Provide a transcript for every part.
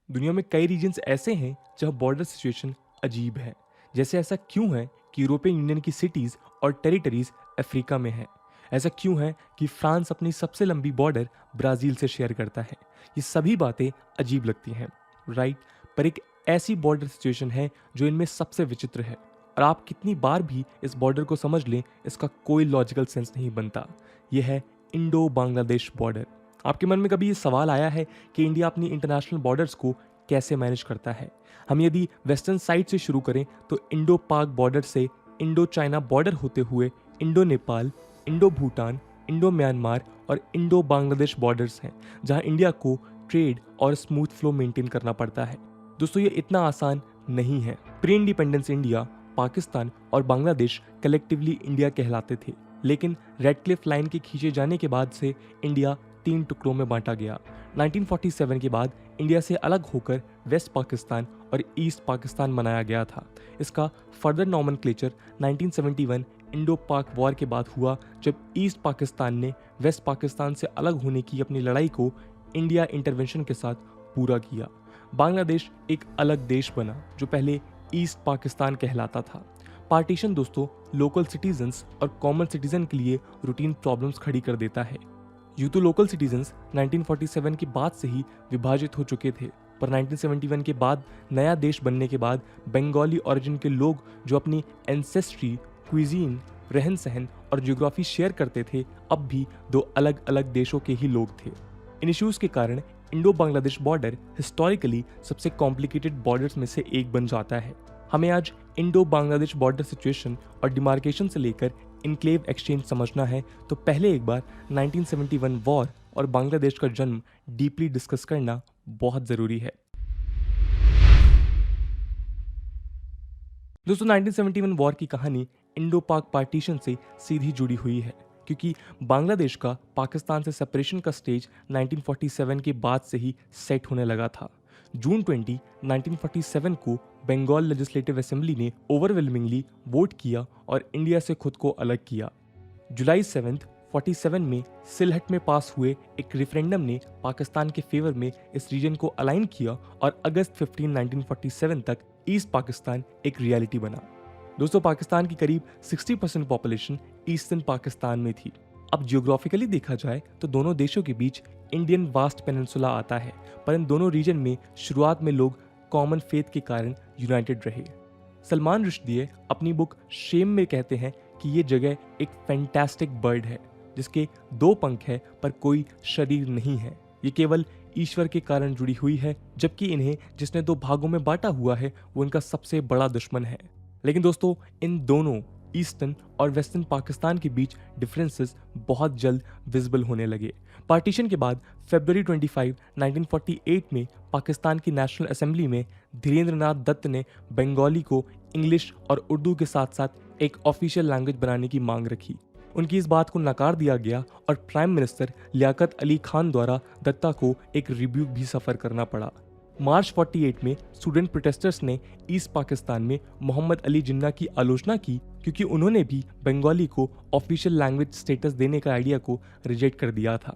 दुनिया में कई रीजन्स ऐसे हैं जहां बॉर्डर सिचुएशन अजीब है। जैसे ऐसा क्यों है कि यूरोपियन यूनियन की सिटीज और टेरिटरीज अफ्रीका में है। ऐसा क्यों है कि फ्रांस अपनी सबसे लंबी बॉर्डर ब्राजील से शेयर करता है। ये सभी बातें अजीब लगती हैं, राइट? पर एक ऐसी बॉर्डर सिचुएशन है जो इनमें सबसे विचित्र है, और आप कितनी बार भी इस बॉर्डर को समझ लें, इसका कोई लॉजिकल सेंस नहीं बनता। यह है इंडो बांग्लादेश बॉर्डर। आपके मन में कभी ये सवाल आया है कि इंडिया अपनी इंटरनेशनल बॉर्डर्स को कैसे मैनेज करता है? हम यदि वेस्टर्न साइड से शुरू करें तो इंडो पाक बॉर्डर से इंडो चाइना बॉर्डर होते हुए Indo Nepal, Indo Bhutan, Indo Myanmar और इंडो बांग्लादेश बॉर्डर्स हैं, जहां इंडिया को ट्रेड और स्मूथ फ्लो मेंटेन करना पड़ता है। दोस्तों, ये इतना आसान नहीं है। प्री इंडिपेंडेंस इंडिया, पाकिस्तान और बांग्लादेश कलेक्टिवली इंडिया कहलाते थे, लेकिन रेड क्लिफ लाइन के खींचे जाने के बाद से इंडिया 3 टुकड़ों में बांटा गया। 1947 के बाद इंडिया से अलग होकर वेस्ट पाकिस्तान और ईस्ट पाकिस्तान बनाया गया था। इसका फर्दर नॉमेनक्लेचर 1971 इंडो पाक वॉर के बाद हुआ, जब ईस्ट पाकिस्तान ने वेस्ट पाकिस्तान से अलग होने की अपनी लड़ाई को इंडिया इंटरवेंशन के साथ पूरा किया। बांग्लादेश एक अलग देश बना जो पहले ईस्ट पाकिस्तान कहलाता था। पार्टीशन दोस्तों लोकल सिटीजन्स और कॉमन सिटीजन के लिए रूटीन प्रॉब्लम्स खड़ी कर देता है। यूं तो लोकल सिटीजन्स 1947 के बाद से ही विभाजित हो चुके थे, पर 1971 के बाद नया देश बनने के बाद बंगाली ओरिजिन के लोग जो अपनी एंसेस्ट्री, क्विजीन, रहन सहन और ज्योग्राफी शेयर करते थे, अब भी दो अलग अलग देशों के ही लोग थे। इन इश्यूज के कारण इंडो बांग्लादेश बॉर्डर हिस्टोरिकली सबसे कॉम्प्लिकेटेड बॉर्डर्स में से एक बन जाता है। हमें आज इंडो बांग्लादेश बॉर्डर सिचुएशन और डिमार्केशन से लेकर इनक्लेव एक्सचेंज समझना है, तो पहले एक बार 1971 वॉर और बांग्लादेश का जन्म डीपली डिस्कस करना बहुत जरूरी है। दोस्तों, 1971 वॉर की कहानी इंडो पाक पार्टीशन से सीधी जुड़ी हुई है, क्योंकि बांग्लादेश का पाकिस्तान से सेपरेशन का स्टेज 1947 के बाद से ही सेट होने लगा था। जून 20, 1947 को बंगाल लेजिस्लेटिव असेंबली ने ओवरवेलमिंगली वोट किया और इंडिया से खुद को अलग किया। जुलाई 7, 47 में सिलहट में पास हुए एक रेफरेंडम ने पाकिस्तान के फेवर में इस रीजन को अलाइन किया और अगस्त 15, 1947 तक ईस्ट पाकिस्तान एक रियलिटी बना। दोस्तों, पाकिस्तान की करीब 60% पॉपुलेशन ईस्टर्न पाकिस्तान में थी। अब जियोग्राफिकली देखा जाए तो दोनों देशों के बीच इंडियन वास्ट पेनिनसुला आता है, पर इन दोनों रीजन में शुरुआत में लोग कॉमन फेथ के कारण यूनाइटेड रहे। सलमान रुश्दी अपनी बुक शेम में कहते हैं कि ये जगह एक फैंटास्टिक बर्ड है जिसके 2 पंख है पर कोई शरीर नहीं है। ये केवल ईश्वर के कारण जुड़ी हुई है, जबकि इन्हें जिसने 2 भागों में बांटा हुआ है वो इनका सबसे बड़ा दुश्मन है। लेकिन दोस्तों, इन दोनों ईस्टर्न और वेस्टर्न पाकिस्तान के बीच डिफरेंसेस बहुत जल्द विजिबल होने लगे। पार्टीशन के बाद फरवरी 25, 1948 में पाकिस्तान की नेशनल असेंबली में धीरेन्द्र नाथ दत्त ने बंगाली को इंग्लिश और उर्दू के साथ साथ एक ऑफिशियल लैंग्वेज बनाने की मांग रखी। उनकी इस बात को नकार दिया गया और प्राइम मिनिस्टर लियाकत अली खान द्वारा दत्ता को एक रिब्यूक भी सफ़र करना पड़ा। मार्च 48 में स्टूडेंट प्रोटेस्टर्स ने ईस्ट पाकिस्तान में मोहम्मद अली जिन्ना की आलोचना की, क्योंकि उन्होंने भी बंगाली को ऑफिशियल लैंग्वेज स्टेटस देने का आइडिया को रिजेक्ट कर दिया था।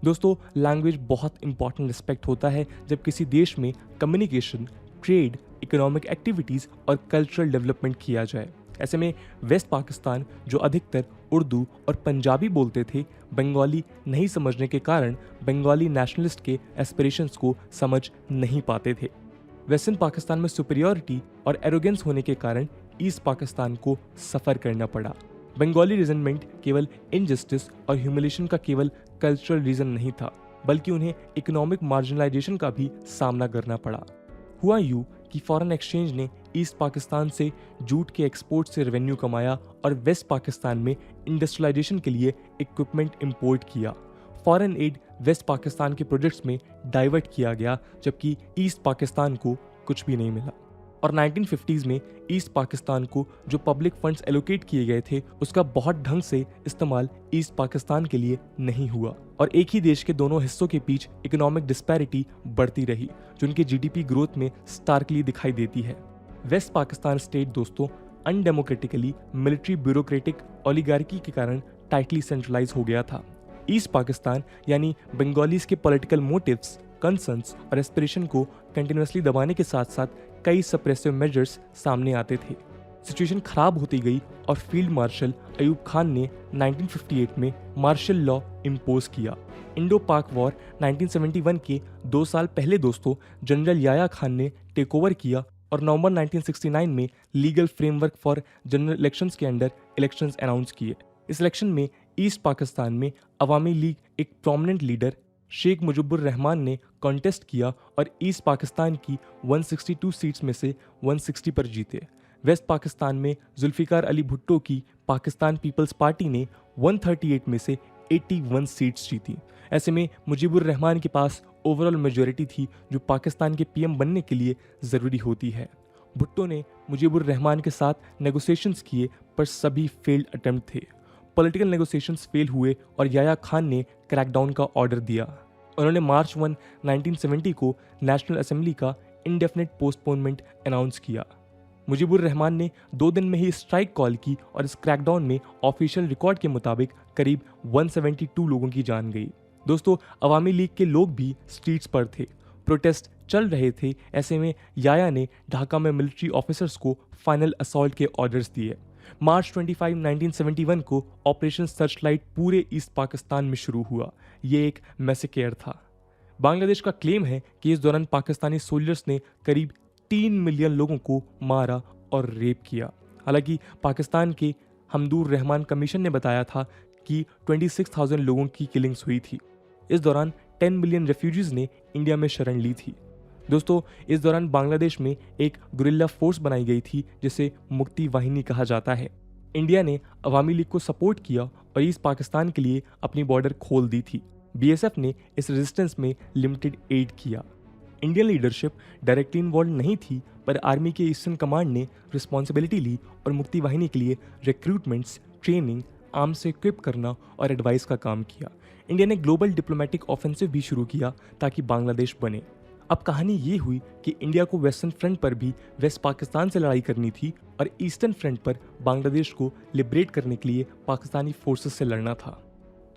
दोस्तों, लैंग्वेज बहुत इंपॉर्टेंट एस्पेक्ट होता है जब किसी देश में कम्युनिकेशन, ट्रेड, इकोनॉमिक एक्टिविटीज़ और कल्चरल डेवलपमेंट किया जाए। ऐसे में वेस्ट पाकिस्तान, जो अधिकतर उर्दू और पंजाबी बोलते थे, बंगाली नहीं समझने के कारण बंगाली नेशनलिस्ट के एस्पिरेशंस को समझ नहीं पाते थे। वेस्टर्न पाकिस्तान में सुपीरियरिटी और एरोगेंस होने के कारण ईस्ट पाकिस्तान को सफ़र करना पड़ा। बंगाली रिजनमेंट केवल इनजस्टिस और ह्यूमिलेशन का केवल कल्चरल रीजन नहीं था, बल्कि उन्हें इकोनॉमिक मार्जिनलाइजेशन का भी सामना करना पड़ा। हुआ यूं कि फॉरेन एक्सचेंज ने ईस्ट पाकिस्तान से जूट के एक्सपोर्ट से रेवेन्यू कमाया और वेस्ट पाकिस्तान में इंडस्ट्रियलाइजेशन के लिए इक्विपमेंट इंपोर्ट किया। फॉरेन एड वेस्ट पाकिस्तान के प्रोजेक्ट्स में डाइवर्ट किया गया, जबकि ईस्ट पाकिस्तान को कुछ भी नहीं मिला। और 1950s में ईस्ट पाकिस्तान को जो पब्लिक फंड्स एलोकेट किए गए थे, उसका बहुत ढंग से इस्तेमाल ईस्ट पाकिस्तान के लिए नहीं हुआ और एक ही देश के दोनों हिस्सों के बीच इकोनॉमिक डिस्पैरिटी बढ़ती रही, जो उनके जीडीपी ग्रोथ में स्टार्कली दिखाई देती है। वेस्ट पाकिस्तान स्टेट दोस्तों अनडेमोक्रेटिकली मिलिट्री ब्यूरोक्रेटिक ओलिगार्की के कारण टाइटली सेंट्रलाइज हो गया था। ईस्ट पाकिस्तान यानी बंगालीज के पॉलिटिकल मोटिव्स कंसर्न्स और एस्पिरेशन को कंटिन्यूसली दबाने के साथ साथ कई सप्रेसिव मेजर्स सामने आते थे। सिचुएशन खराब होती गई और फील्ड मार्शल अयूब खान ने 1958 में मार्शल लॉ इम्पोज किया। इंडो पाक वॉर 1971 के 2 साल पहले दोस्तों जनरल याया खान ने टेक ओवर किया और नवंबर 1969 में legal framework for general elections के अंडर इलेक्शंस अनाउंस किए। इस इलेक्शन में ईस्ट पाकिस्तान में अवामी लीग एक प्रोमिनेंट लीडर शेख मुजीबुर रहमान ने कॉन्टेस्ट किया और ईस्ट पाकिस्तान की 162 सीट्स में से 160 पर जीते। वेस्ट पाकिस्तान में जुल्फिकार अली भुट्टो की पाकिस्तान पीपल्स पार्टी ने 138 में से 81 सीट्स जीती। ऐसे में मुजीबुर रहमान के पास ओवरऑल मेजॉरिटी थी जो पाकिस्तान के पीएम बनने के लिए ज़रूरी होती है। भुट्टो ने मुजीबुर रहमान के साथ नेगोशिएशंस किए पर सभी फेल्ड अटेम्प्ट थे। पॉलिटिकल नेगोशिएशंस फेल हुए और याया खान ने क्रैकडाउन का ऑर्डर दिया। उन्होंने मार्च 1, 1970 को नेशनल असेंबली का इंडेफिनिट पोस्टपोनमेंट अनाउंस किया। मुजीबुर रहमान ने 2 दिन में ही स्ट्राइक कॉल की और इस क्रैकडाउन में ऑफिशियल रिकॉर्ड के मुताबिक करीब 172 लोगों की जान गई। दोस्तों अवामी लीग के लोग भी स्ट्रीट्स पर थे, प्रोटेस्ट चल रहे थे। ऐसे में याया ने ढाका में मिलिट्री ऑफिसर्स को फाइनल असॉल्ट के ऑर्डर्स दिए। मार्च 25, 1971 को ऑपरेशन सर्चलाइट पूरे ईस्ट पाकिस्तान में शुरू हुआ। ये एक मैसेकेयर था। बांग्लादेश का क्लेम है कि इस दौरान पाकिस्तानी सोल्जर्स ने करीब 3 मिलियन लोगों को मारा और रेप किया। हालांकि पाकिस्तान के हमदूर रहमान कमीशन ने बताया था कि 26,000 लोगों की किलिंग्स हुई थी। इस दौरान 10 मिलियन रेफ्यूजीज ने इंडिया में शरण ली थी। दोस्तों इस दौरान बांग्लादेश में एक गुरिल्ला फोर्स बनाई गई थी जिसे मुक्ति वाहिनी कहा जाता है। इंडिया ने अवामी लीग को सपोर्ट किया और ईस्ट पाकिस्तान के लिए अपनी बॉर्डर खोल दी थी। बीएसएफ ने इस रेजिस्टेंस में लिमिटेड एड किया। इंडियन लीडरशिप डायरेक्टली इन्वॉल्व नहीं थी पर आर्मी के ईस्टर्न कमांड ने रिस्पॉन्सिबिलिटी ली और मुक्ति वाहिनी के लिए रिक्रूटमेंट्स, ट्रेनिंग, आर्म से इक्विप करना और एडवाइस का काम किया। इंडिया ने ग्लोबल डिप्लोमेटिक ऑफेंसिव भी शुरू किया ताकि बांग्लादेश बने। अब कहानी ये हुई कि इंडिया को वेस्टर्न फ्रंट पर भी वेस्ट पाकिस्तान से लड़ाई करनी थी और ईस्टर्न फ्रंट पर बांग्लादेश को लिबरेट करने के लिए पाकिस्तानी फोर्सेस से लड़ना था।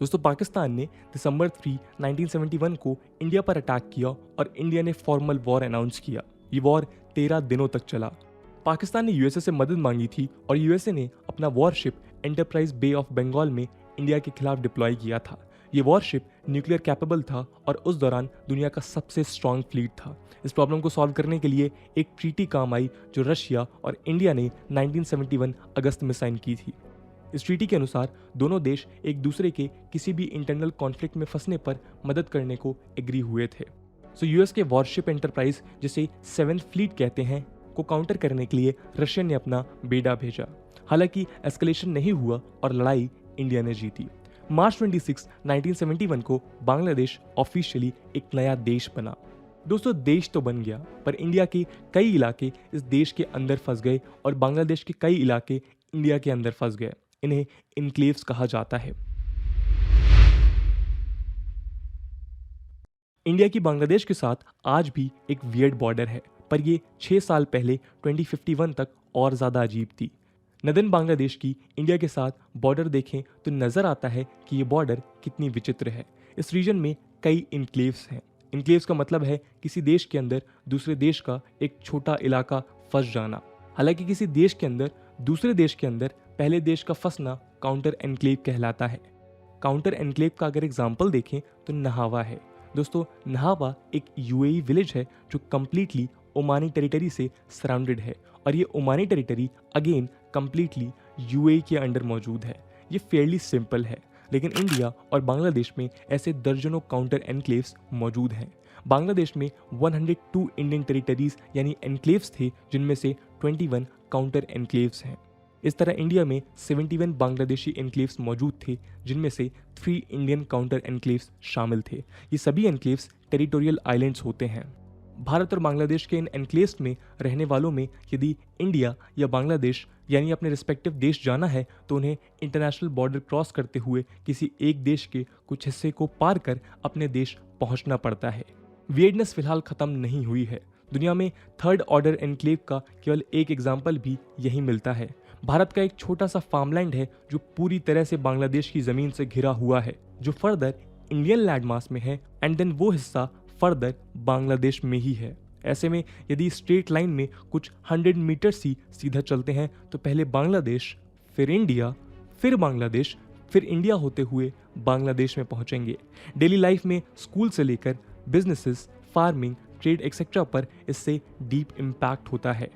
दोस्तों पाकिस्तान ने दिसंबर 3, 1971 को इंडिया पर अटैक किया और इंडिया ने फॉर्मल वॉर अनाउंस किया। ये वॉर 13 दिनों तक चला। पाकिस्तान ने यूएसए से मदद मांगी थी और यूएसए ने अपना warship Enterprise bay of Bengal में इंडिया के खिलाफ डिप्लॉय किया था। ये वॉरशिप न्यूक्लियर कैपेबल था और उस दौरान दुनिया का सबसे स्ट्रॉन्ग फ्लीट था। इस प्रॉब्लम को सॉल्व करने के लिए एक ट्रीटी काम आई जो रशिया और इंडिया ने 1971 अगस्त में साइन की थी। इस ट्रीटी के अनुसार दोनों देश एक दूसरे के किसी भी इंटरनल कॉन्फ्लिक्ट में फंसने पर मदद करने को एग्री हुए थे। यूएस के वॉरशिप एंटरप्राइज जिसे 7th फ्लीट कहते हैं को काउंटर करने के लिए रशिया ने अपना बेड़ा भेजा। हालांकि एस्केलेशन नहीं हुआ और लड़ाई इंडिया ने जीती। मार्च 26, 1971 को बांग्लादेश ऑफिशियली एक नया देश बना। दोस्तों देश तो बन गया पर इंडिया के कई इलाके इस देश के अंदर फंस गए और बांग्लादेश के कई इलाके इंडिया के अंदर फंस गए। इन्हें इनक्लेव्स कहा जाता है। इंडिया की बांग्लादेश के साथ आज भी एक वियर्ड बॉर्डर है पर ये 6 साल पहले 2051 तक और ज़्यादा अजीब थी। नदन बांग्लादेश की इंडिया के साथ बॉर्डर देखें तो नज़र आता है कि ये बॉर्डर कितनी विचित्र है। इस रीजन में कई इनक्लेव्स हैं। इनक्लेव्स का मतलब है किसी देश के अंदर दूसरे देश का एक छोटा इलाका फंस जाना। हालांकि किसी देश के अंदर दूसरे देश के अंदर पहले देश का फंसना काउंटर एनक्लेव कहलाता है। काउंटर एनक्लेव का अगर एग्जाम्पल देखें तो नहावा है। दोस्तों नहावा एक यूएई विलेज है जो कम्प्लीटली ओमानी टेरिटरी से सराउंडेड है और ये Omani territory again completely UAE के अंडर मौजूद है। ये फेयरली सिंपल है लेकिन इंडिया और बांग्लादेश में ऐसे दर्जनों काउंटर एनक्लेव्स मौजूद हैं। बांग्लादेश में 102 इंडियन टेरिटरीज यानी एनक्लेव्स थे जिनमें से 21 काउंटर एनक्लेव्स हैं। इस तरह इंडिया में 71 बांग्लादेशी एनक्लेव्स मौजूद थे जिनमें से 3 इंडियन काउंटर एनक्लेव्स शामिल थे। ये सभी एनक्लेव्स टेरिटोरियल आइलैंड्स होते हैं। भारत और बांग्लादेश के इन एनक्लेव्स में रहने वालों में यदि इंडिया या बांग्लादेश यानी अपने रिस्पेक्टिव देश जाना है तो उन्हें इंटरनेशनल बॉर्डर क्रॉस करते हुए किसी एक देश के कुछ हिस्से को पार कर अपने देश पहुंचना पड़ता है। वियर्डनेस फिलहाल खत्म नहीं हुई है। दुनिया में 3rd ऑर्डर एनक्लेव का केवल एक एग्जाम्पल भी यही मिलता है। भारत का एक छोटा सा फार्मलैंड है जो पूरी तरह से बांग्लादेश की जमीन से घिरा हुआ है जो फर्दर इंडियन लैंड मास में है एंड देन वो हिस्सा फर्दर बांग्लादेश में ही है। ऐसे में यदि स्ट्रेट लाइन में कुछ 100 मीटर्स ही सीधा चलते हैं तो पहले बांग्लादेश, फिर इंडिया, फिर बांग्लादेश, फिर इंडिया होते हुए बांग्लादेश में पहुंचेंगे। डेली लाइफ में स्कूल से लेकर बिजनेसेस, फार्मिंग, ट्रेड एक्सेट्रा पर इससे डीप इम्पैक्ट होता है।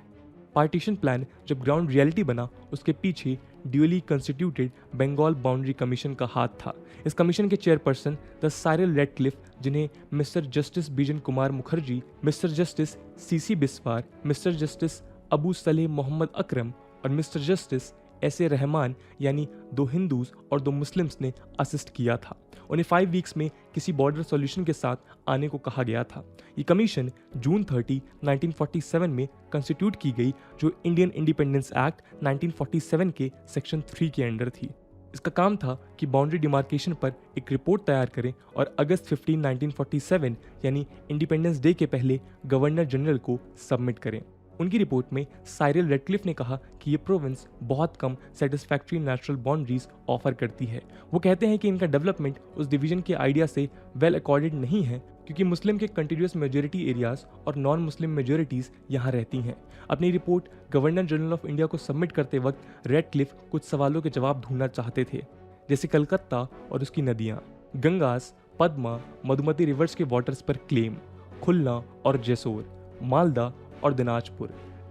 पार्टीशन प्लान जब ग्राउंड रियलिटी बना, उसके पीछे duly constituted Bengal boundary commission का हाथ था। इस कमीशन के चेयरपर्सन द साइरल रेडक्लिफ, जिन्हें mister justice Bijan Kumar Mukherjee, mister justice C C Biswas, mister justice Abu Saleh Mohammad Akram और मिस्टर जस्टिस ऐसे रहमान यानी 2 हिंदूज और 2 मुस्लिम्स ने असिस्ट किया था। उन्हें 5 वीक्स में किसी बॉर्डर सॉल्यूशन के साथ आने को कहा गया था। ये कमीशन जून 30, 1947 में कंस्टिट्यूट की गई, जो इंडियन इंडिपेंडेंस एक्ट 1947 के सेक्शन 3 के अंडर थी। इसका काम था कि बाउंड्री डिमार्केशन पर एक रिपोर्ट तैयार करें और अगस्त 15, 1947 यानी इंडिपेंडेंस डे के पहले गवर्नर जनरल को सबमिट करें। उनकी रिपोर्ट में साइरल रेडक्लिफ ने कहा कि ये प्रोविंस बहुत कम सेटिस्फैक्ट्री नेचुरल बाउंड्रीज ऑफर करती है। वो कहते हैं कि इनका डेवलपमेंट उस डिवीजन के आइडिया से वेल अकॉर्डेड नहीं है, क्योंकि मुस्लिम के कंटिन्यूस मेजोरिटी एरियाज और नॉन मुस्लिम मेजोरिटीज यहाँ रहती हैं। अपनी report governor general of India को सबमिट करते वक्त रेडक्लिफ कुछ सवालों के जवाब ढूंढना चाहते थे, जैसे कलकत्ता और उसकी नदियाँ, गंगास, पद्मा, मधुमती रिवर्स के वाटर्स पर क्लेम, खुलना और जेसोर, मालदा और दिनाजपुर,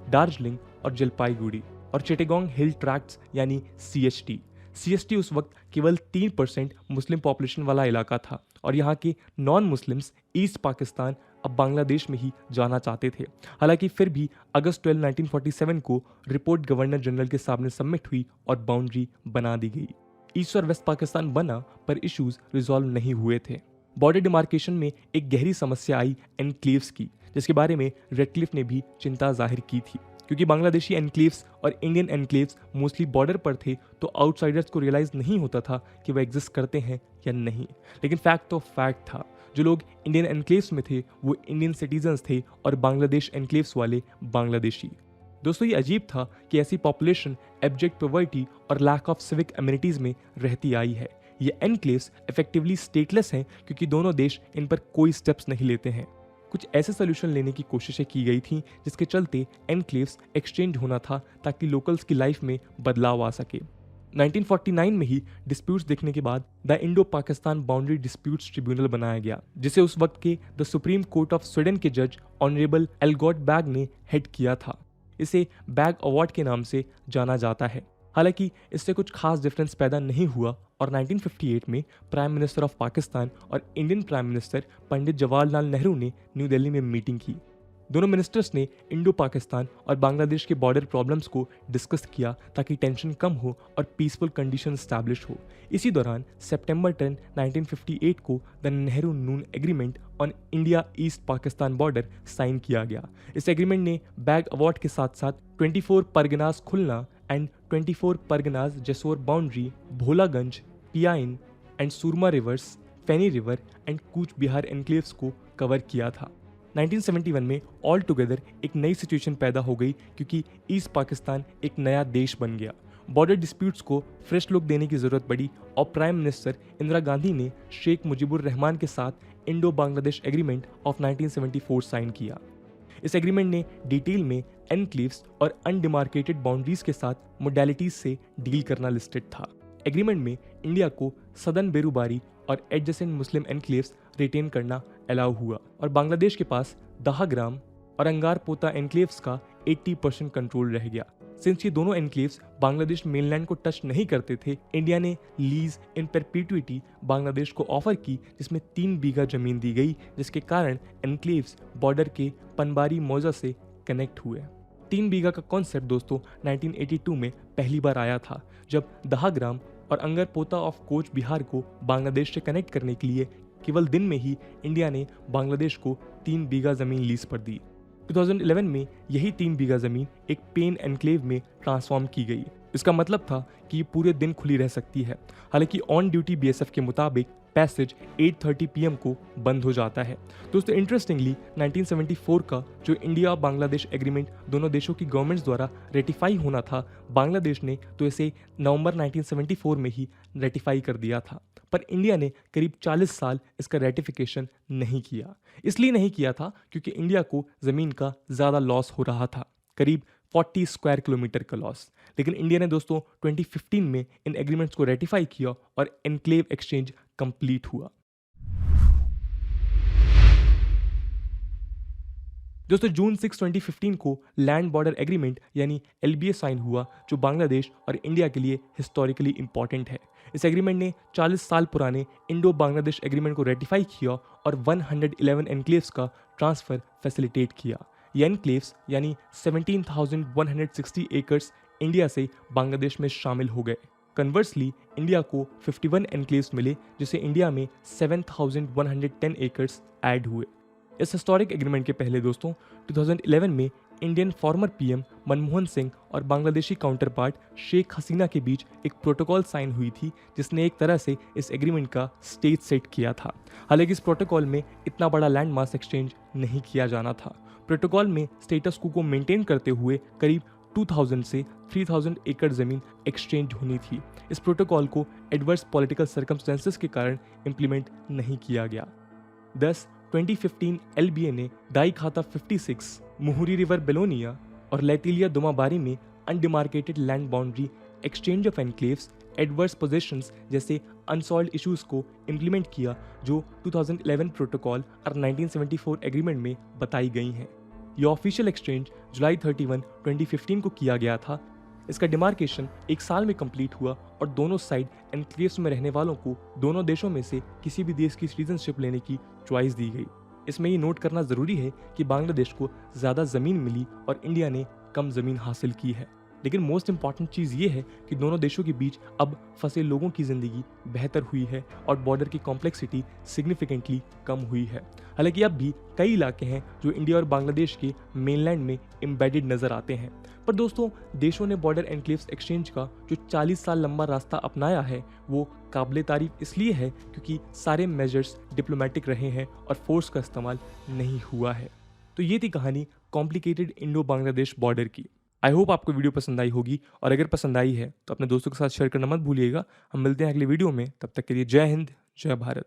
दार्जिलिंग और जलपाईगुड़ी और चिटागोंग हिल ट्रैक्ट्स यानी CHT। CHT उस वक्त केवल 3% मुस्लिम पॉपुलेशन वाला इलाका था और यहाँ के नॉन मुस्लिम्स ईस्ट पाकिस्तान अब बांग्लादेश में ही जाना चाहते थे। हालांकि फिर भी अगस्त 12, 1947 को रिपोर्ट गवर्नर जनरल के सामने सबमिट हुई और बाउंड्री बना दी गई। ईस्ट और वेस्ट पाकिस्तान बना, पर इश्यूज रिजॉल्व नहीं हुए थे। बॉर्डर डिमार्केशन में एक गहरी समस्या आई एनक्लेव्स की, जिसके बारे में रेडक्लिफ ने भी चिंता जाहिर की थी। क्योंकि बांग्लादेशी एनक्लेव्स और इंडियन एनक्लेव्स मोस्टली बॉर्डर पर थे, तो आउटसाइडर्स को रियलाइज नहीं होता था कि वह एग्जिस्ट करते हैं या नहीं। लेकिन फैक्ट तो फैक्ट था, जो लोग इंडियन एनक्लेव्स में थे वो इंडियन सिटीजन्स थे और बांग्लादेश एनक्लेव्स वाले बांग्लादेशी। दोस्तों, ये अजीब था कि ऐसी पॉपुलेशन एब्जेक्ट पॉवर्टी और लैक ऑफ सिविक एमिनिटीज में रहती आई है। ये एनक्लेव्स इफेक्टिवली स्टेटलेस हैं, क्योंकि दोनों देश इन पर कोई स्टेप्स नहीं लेते हैं। कुछ ऐसे सोल्यूशन लेने की कोशिशें की गई थी जिसके चलते एनक्लेव्स एक्सचेंज होना था, ताकि लोकल्स की लाइफ में बदलाव आ सके। 1949 में ही डिस्प्यूट्स देखने के बाद the Indo Pakistan boundary disputes tribunal बनाया गया, जिसे उस वक्त के the supreme court of Sweden के जज ऑनरेबल एल्गॉट बैग ने हेड किया था। इसे बैग अवार्ड के नाम से जाना जाता है। हालांकि इससे कुछ खास डिफरेंस पैदा नहीं हुआ और 1958 में प्राइम मिनिस्टर ऑफ पाकिस्तान और Indian prime minister Pandit Jawaharlal Nehru ने न्यू दिल्ली में मीटिंग की। दोनों मिनिस्टर्स ने इंडो पाकिस्तान और बांग्लादेश के बॉर्डर प्रॉब्लम्स को डिस्कस किया, ताकि टेंशन कम हो और पीसफुल कंडीशन एस्टैब्लिश हो। इसी दौरान सितंबर 10, 1958 को the Nehru Noon agreement on India east Pakistan border sign किया गया। इस एग्रीमेंट ने बैग अवार्ड के साथ साथ 24 Parganas Khulna and 24 Parganas Jessore boundary, Bholaganj, Piyain and Surma rivers, Feni river and Cooch Behar enclaves को कवर किया था। 1971 में ऑल टुगेदर एक नई सिचुएशन पैदा हो गई, क्योंकि ईस्ट पाकिस्तान एक नया देश बन गया। बॉर्डर डिस्प्यूट्स को फ्रेश लुक देने की जरूरत पड़ी और प्राइम मिनिस्टर इंदिरा गांधी ने शेख मुजीबुर रहमान के साथ Indo Bangladesh agreement of 1974 sign किया। इस एग्रीमेंट ने डिटेल में एनक्लेव्स और अनडिमार्केटेड बाउंड्रीज के साथ मोडालिटीज से डील करना लिस्टेड था। एग्रीमेंट में इंडिया को सदर्न बेरूबारी और एडजेसेंट मुस्लिम एनक्लेव्स रिटेन करना अलाउ हुआ और बांग्लादेश के पास दहाग्राम और अंगार पोता एनक्लेव्स का 80% कंट्रोल रह गया। सिंस ये दोनों एनक्लेव्स बांग्लादेश मेनलैंड को टच नहीं करते थे, इंडिया ने लीज इन परपेचुइटी बांग्लादेश को ऑफर की, जिसमें 3 बीघा जमीन दी गई, जिसके कारण एनक्लेव्स बॉर्डर के पनबारी मौजा से कनेक्ट हुए। 3 बीघा का कॉन्सेप्ट दोस्तों 1982 में पहली बार आया था, जब दहाग्राम और अंगर पोता ऑफ कोच बिहार को बांग्लादेश से कनेक्ट करने के लिए केवल दिन में ही इंडिया ने बांग्लादेश को 3 बीघा जमीन लीज पर दी। 2011 में यही 3 बीघा जमीन एक पेन एनक्लेव में ट्रांसफॉर्म की गई। इसका मतलब था कि ये पूरे दिन खुली रह सकती है। हालांकि ऑन ड्यूटी BSF के मुताबिक पैसेज 8:30 पीएम को बंद हो जाता है। दोस्तों इंटरेस्टिंगली 1974 का जो इंडिया बांग्लादेश एग्रीमेंट दोनों देशों की गवर्नमेंट्स द्वारा रेटिफाई होना था, बांग्लादेश ने तो इसे नवंबर 1974 में ही रेटिफाई कर दिया था, पर इंडिया ने करीब 40 साल इसका रेटिफिकेशन नहीं किया। इसलिए नहीं किया था क्योंकि इंडिया को ज़मीन का ज़्यादा लॉस हो रहा था, करीब 40 स्क्वायर किलोमीटर का लॉस। लेकिन इंडिया ने दोस्तों 2015 में इन एग्रीमेंट्स को रेटिफाई किया और एनक्लेव एक्सचेंज कंप्लीट हुआ। दोस्तों जून 6, 2015 को लैंड बॉर्डर एग्रीमेंट यानी एलबीए साइन हुआ, जो बांग्लादेश और इंडिया के लिए हिस्टोरिकली इंपॉर्टेंट है। इस एग्रीमेंट ने 40 साल पुराने इंडो बांग्लादेश एग्रीमेंट को रेटिफाई किया और 111 एनक्लेव्स का ट्रांसफर फैसिलिटेट किया। ये एनक्लेव्स यानी 17,160 एकर्स इंडिया से बांग्लादेश में शामिल हो गए। कन्वर्सली इंडिया को 51 एनक्लेव्स मिले, जिसे इंडिया में 7,110 एकर्स ऐड हुए। इस हिस्टोरिक एग्रीमेंट के पहले दोस्तों 2011 में Indian former PM Manmohan Singh और बांग्लादेशी काउंटर पार्ट शेख हसीना के बीच एक प्रोटोकॉल साइन हुई थी, जिसने एक तरह से इस एग्रीमेंट का स्टेज सेट किया था। हालांकि इस प्रोटोकॉल में इतना बड़ा लैंड मास एक्सचेंज नहीं किया जाना था। प्रोटोकॉल में स्टेटस को मेंटेन करते हुए करीब 2000 से 3000 एकड़ जमीन एक्सचेंज होनी थी। इस प्रोटोकॉल को एडवर्स पॉलिटिकल सर्कमस्टेंसेस के कारण इंप्लीमेंट नहीं किया गया। 2015 एलबीए ने दाई खाता 56, मुहुरी रिवर बेलोनिया और लैटिलिया दुमाबारी में undemarcated land boundary, exchange of enclaves, adverse possessions जैसे अनसॉल्व्ड इश्यूज को इंप्लीमेंट किया, जो 2011 प्रोटोकॉल और 1974 एग्रीमेंट में बताई गई हैं। यह ऑफिशियल एक्सचेंज जुलाई 31, 2015 को किया गया था। इसका डिमार्केशन एक साल में कंप्लीट हुआ और दोनों साइड एनक्लेव्स में रहने वालों को दोनों देशों में से किसी भी देश की सिटीजनशिप लेने की चॉइस दी गई। इसमें ये नोट करना ज़रूरी है कि बांग्लादेश को ज़्यादा ज़मीन मिली और इंडिया ने कम ज़मीन हासिल की है। लेकिन मोस्ट इंपॉर्टेंट चीज़ ये है कि दोनों देशों के बीच अब फंसे लोगों की ज़िंदगी बेहतर हुई है और बॉर्डर की कॉम्प्लेक्सिटी सिग्निफिकेंटली कम हुई है। हालांकि अब भी कई इलाके हैं जो इंडिया और बांग्लादेश के मेनलैंड में एम्बेडेड नज़र आते हैं, पर दोस्तों देशों ने बॉर्डर एनक्लेव्स एक्सचेंज का जो 40 साल लंबा रास्ता अपनाया है वो काबिले तारीफ इसलिए है क्योंकि सारे मेजर्स डिप्लोमेटिक रहे हैं और फोर्स का इस्तेमाल नहीं हुआ है। तो ये थी कहानी कॉम्प्लिकेटेड इंडो बांग्लादेश बॉर्डर की। आई होप आपको वीडियो पसंद आई होगी, और अगर पसंद आई है तो अपने दोस्तों के साथ शेयर करना मत भूलिएगा। हम मिलते हैं अगले वीडियो में, तब तक के लिए जय हिंद, जय भारत।